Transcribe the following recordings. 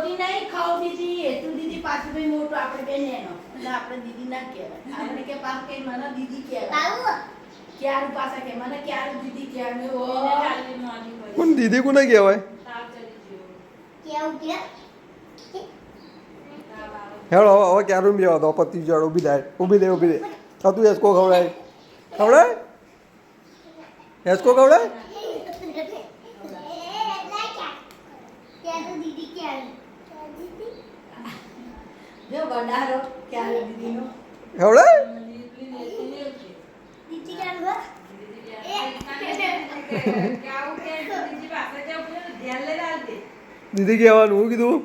મોટી નહીં ખાવ દીદી એટલું દીદી પાછું ભાઈ મોટું આપણે બેન એનો એટલે આપણે દીદી ના કહેવાય આપણે કે પાછું કે મને દીદી કહેવાય ક્યારું પાછા કે મને ક્યારું દીદી કહેવાય કોણ દીદી કોને કહેવાય હેડો હવે ક્યારું બી આવતો પતિ જાડ ઊભી દે હા તું એસકો ખવડાય એસકો ખવડાય જો ગડારો ક્યારે દીદીનો ખવડાય દીદી કહેવાનું હું કીધું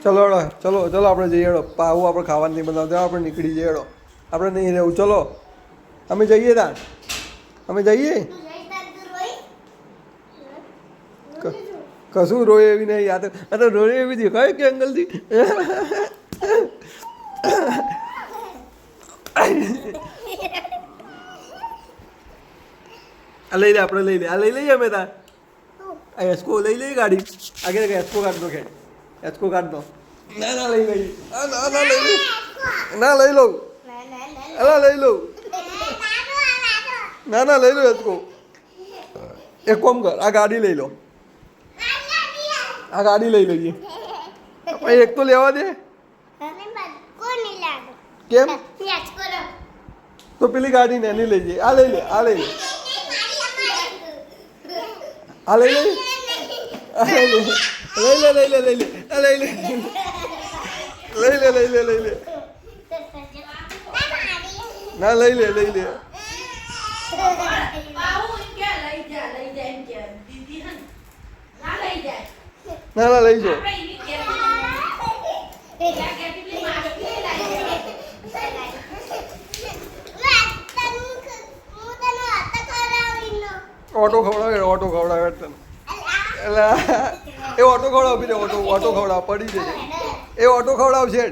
ચલો ચલો ચલો આપણે જઈએ હેડો પાવું આપણે ખાવાનું નહીં બનાવતા આપણે નીકળી જઈએ હેડો આપણે નહીં રહેવું ચલો અમે જઈએ ત્યાં અમે જઈએ કશું રોય એવી નહીં યાદ તો રોય એવી દેખાય કે અંગલથી આ લઈ લે આપણે લઈ લે આ લઈ લઈએ અમે ત્યાં આ એસકો લઈ લઈએ ગાડી આગળ એસકો કાઢ દો ખેડ એસકો કાઢ દો ના લઈ લઈએ ના લઈ લઈ ના લઈ લઉં અલા લઈ લઉં ના લઈ લો એસકો એક કોમ કર આ ગાડી લઈ લો આ ગાડી લઈ લઈએ ભાઈ એક તો લેવા દે કેમ તો પેલી ગાડી ને એની લઈ જઈએ આ લઈ લે આ લઈ લે આ લઈ લે લઈ લે લઈ લે આ લઈ લે લઈ લે ના લઈ લે ના લઈ જાઓ ઓટો ખવડાવે તને એટલે એ ઓટો ખવડાવ પડી જશે એ ઓટો ખવડાવશે